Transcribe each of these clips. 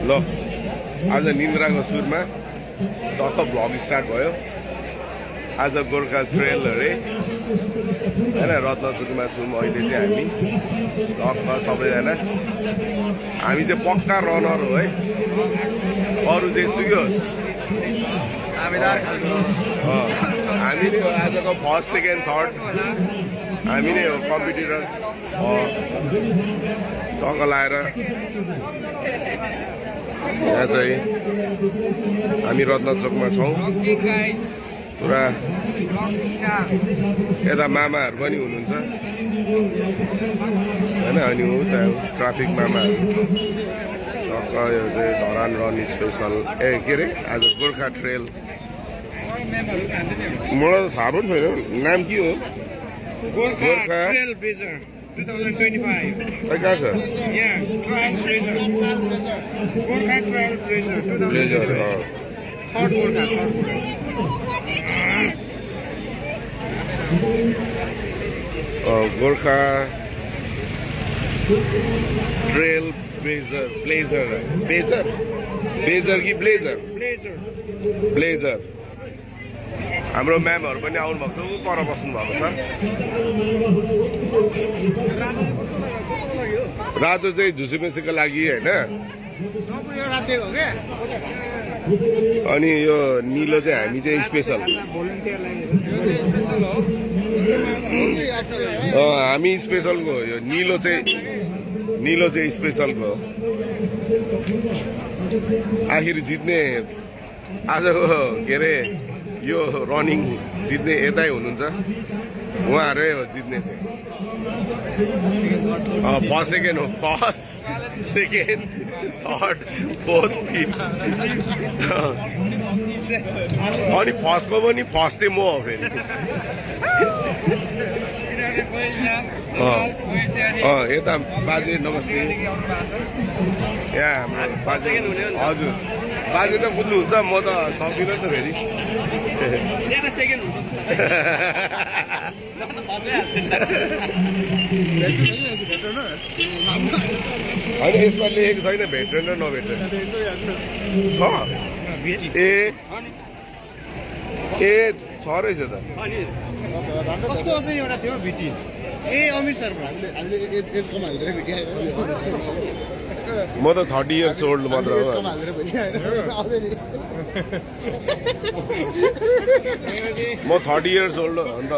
ल आज निन्द्राको सुरमा टक्क भ्लग स्टार्ट भयो। आज गोर्खा ट्रेल अरे होइन रत्नचोकमा छौँ अहिले चाहिँ हामी टक्क सबैजना। हामी चाहिँ पक्का रनर हो है, अरू चाहिँ सुयोस् हामी नै हो आजको फर्स्ट सेकेन्ड थर्ड हामी नै हो कम्पिटिटर। टक्क लाएर यहाँ चाहिँ हामी रत्नचोकमा छौँ पुरा। यता मामाहरू पनि हुनुहुन्छ होइन, अनि उता ट्राफिक मामाहरू। टक्क यो चाहिँ धरान रन स्पेसल के अरे आज गोर्खा ट्रेल। मलाई त थाहा पनि छैन नाम के हो। गोर्खा ट्रेल ब्लेजर 2025 कहाँ छ? Trial blazer Gorkha trial blazer 2025 third Gorkha trail blazer कि ब्लेजर। हाम्रो म्यामहरू पनि आउनु भएको छ, ऊ पर बस्नु भएको छ। रातो चाहिँ झुसुमेसीको लागि होइन, अनि यो निलो चाहिँ हामी चाहिँ स्पेसल। हामी स्पेसलको हो, यो निलो चाहिँ स्पेसलको। आखिर जित्ने आजको के अरे यो रनिङ जित्ने यतै हुनुहुन्छ, उहाँहरू हो जित्ने चाहिँ। फर्स्ट सेकेन्ड हो, first second third fourth fifth. अनि फर्स्टको पनि फर्स्ट चाहिँ म हो फेरि। यता बाजे नमस्ते। यहाँ हाम्रो बाजे हजुर बाजे त बुझ्नुहुन्छ, म त सक्दिनँ नि त फेरि। होइन यसमा लेखेको छैन भेट्रेन र नभेट्रेन छ। ए छ रहेछ त। कसको चाहिँ एउटा थियो भिटी अमिर सर म त 30 इयर्स ओल्ड मात्र हो। म 30 इयर्स ओल्ड हो नि त।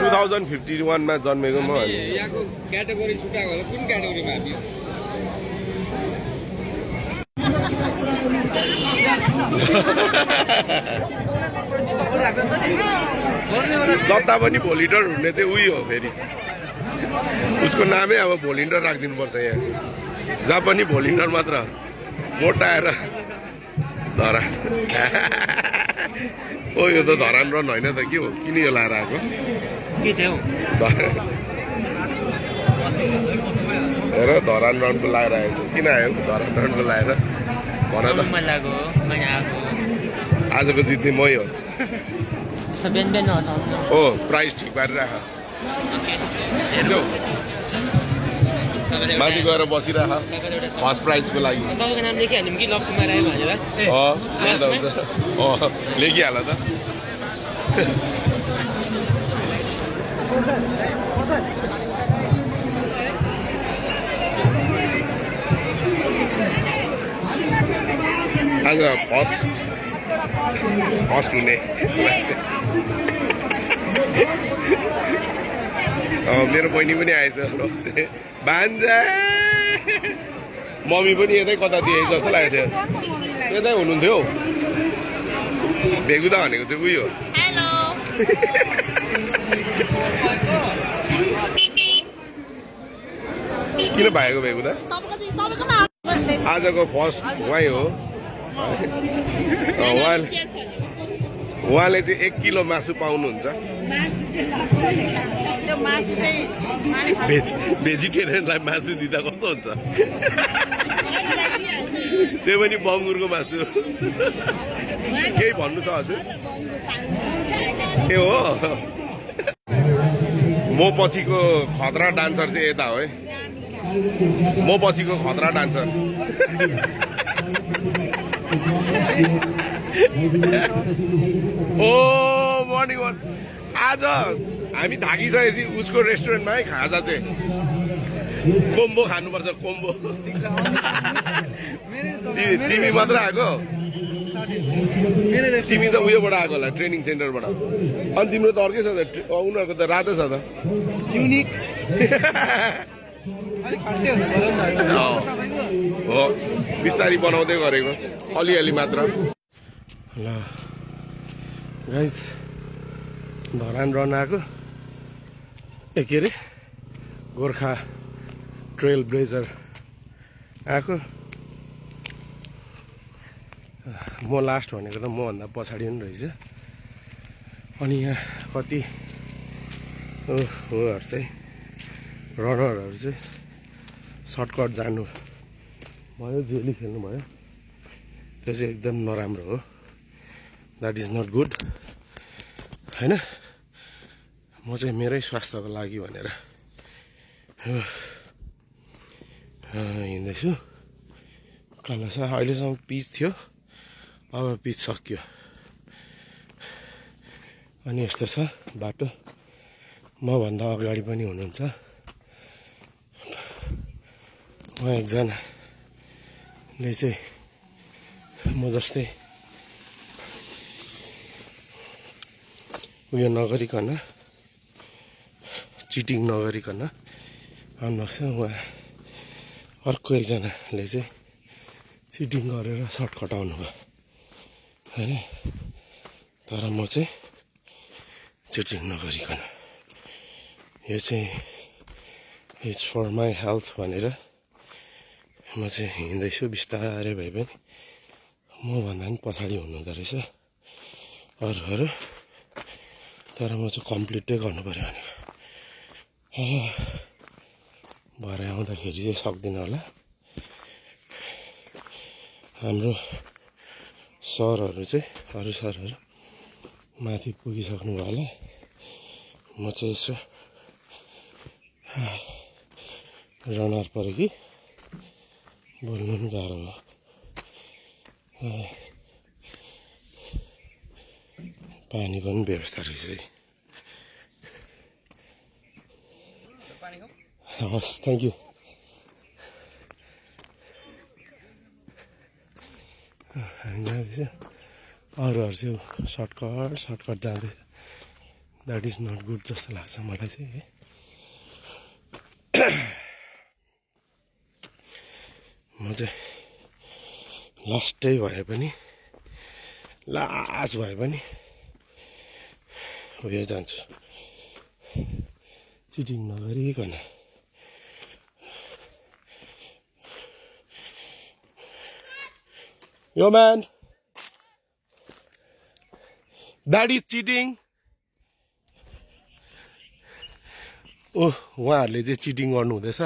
2051 मा जन्मेको म। क्याटेगोरी छुट्याएको होला, कुन क्याटेगोरीमा हामी? जता पनि भोलिन्टर हुने चाहिँ उही हो फेरि, उसको नामै अब भोलिन्टर राखिदिनुपर्छ। यहाँ जहाँ पनि भोलिन्टर मात्र मोटाएर धरान। ओ यो त धरान रन होइन त के हो, किन यो लाएर आएको? हेर धरान रनको लाएर आएछ। किन आयो धरान रनको लाएर भन त? आजको जित्ने मै हो। ओ प्राइस ठिक पारेर राख, माथि गएर बसिराख फर्स्ट प्राइजको लागि। तपाईँको नाम लेखिहाल्यौँ कि लक्ष्मीमा राई भनेर? लेखिहाल त। आज फर्स्ट हुने मेरो बहिनी पनि आएछ भान्जा। मम्मी पनि यतै कता दिए जस्तो लागेको थियो, यतै हुनुहुन्थ्यो। भेगुदा भनेको चाहिँ उही हो। किन भएको भेगुदा? आजको फर्स्ट उहाँ हो। उहाँले चाहिँ 1 किलो मासु पाउनुहुन्छ। भेजिटेरियनलाई मासु दिँदा कस्तो हुन्छ? त्यो पनि बङ्गुरको मासु। केही भन्नु छ हजुर? ए हो, म पछिको खतरा डान्सर चाहिँ यता हो है। म पछिको खतरा डान्सर ओ मर्निङ वाक आज हामी थाकिसकेपछि उसको रेस्टुरेन्टमा है खाजा चाहिँ कोम्बो खानुपर्छ कोम्बो तिमी मात्र आएको तिमी त उयोबाट आएको होला ट्रेनिङ सेन्टरबाट अनि तिम्रो त अर्कै छ त उनीहरूको त रातो छ त युनिक हो बिस्तारी बनाउँदै गरेको अलिअलि मात्र ल गाइस धरान रन आएको के अरे गोर्खा ट्रेल ब्लेजर आएको म लास्ट भनेको त मभन्दा पछाडि पनि रहेछ अनि यहाँ कति होहरू चाहिँ रनरहरू चाहिँ सर्टकट जानु भयो जेली खेल्नु भयो त्यो चाहिँ एकदम नराम्रो हो द्याट इज नट गुड होइन म चाहिँ मेरै स्वास्थ्यको लागि भनेर हिँड्दैछु कलसा अहिलेसम्म पिच थियो अब पिच सक्यो अनि यस्तो छ बाटो मभन्दा अगाडि पनि हुनुहुन्छ उहाँ एकजनाले चाहिँ म जस्तै उयो नगरिकन चिटिङ नगरिकन आउनुभएको छ उहाँ अर्को एकजनाले चाहिँ चिटिङ गरेर सर्टकट आउनुभयो होइन तर म चाहिँ चिटिङ नगरिकन यो चाहिँ इट्स फर माई हेल्थ भनेर म चाहिँ हिँड्दैछु बिस्तारै भए पनि मभन्दा पनि पछाडि हुनुहुँदो रहेछ अरूहरू तर म चाहिँ कम्प्लिटै गर्नु पऱ्यो भनेको भरे आउँदाखेरि चाहिँ सक्दिनँ होला हाम्रो सरहरू चाहिँ अरू सरहरू माथि पुगिसक्नु भयो होला म चाहिँ यसो रनर पऱ्यो कि बोल्नु पनि गाह्रो हो पानीको पनि व्यवस्था रहेछ हस् थ्याङ्क यू हामी जाँदैछ अरूहरू चाहिँ सर्टकट जाँदैछ द्याट इज नट गुड जस्तो लाग्छ मलाई चाहिँ है म चाहिँ लास्टै भए पनि लास्ट भए पनि उयो जान्छु चिटिङ नगरिकन यो म्यान द्याट इज चिटिङ उहाँहरूले चाहिँ चिटिङ गर्नु हुँदैछ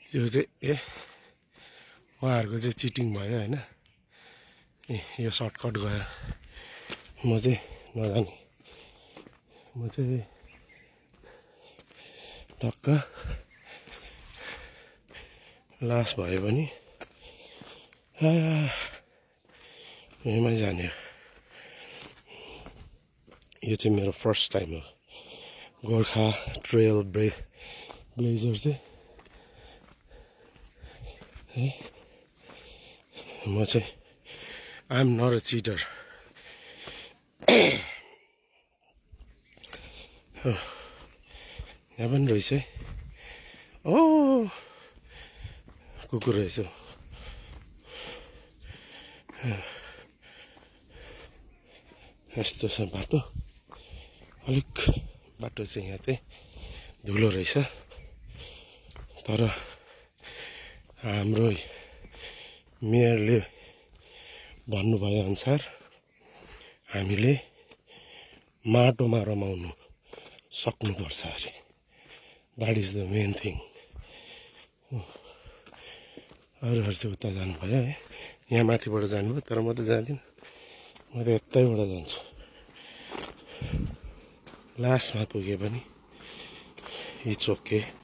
त्यो चाहिँ उहाँहरूको चाहिँ चिटिङ भयो होइन यो सर्टकट गयो म चाहिँ नजाने म चाहिँ टक्क लास्ट भयो भने यहीँमै जाने यो चाहिँ मेरो फर्स्ट टाइम हो गोर्खा ट्रेल ब्लेजर चाहिँ है म चाहिँ I am not a cheater यहाँ पनि रहेछ है ओ कुकुर रहेछ यस्तो छ बाटो अलिक बाटो चाहिँ यहाँ चाहिँ धुलो रहेछ तर हाम्रो मेयरले भन्नुभए अनुसार हामीले माटोमा रमाउनु सक्नुपर्छ अरे that is the main thing अरूहरू चाहिँ उता जानुभयो है यहाँ माथिबाट जानुभयो तर म त जाँदिनँ म त यतैबाट जान्छु लास्टमा पुगे पनि इट्स ओके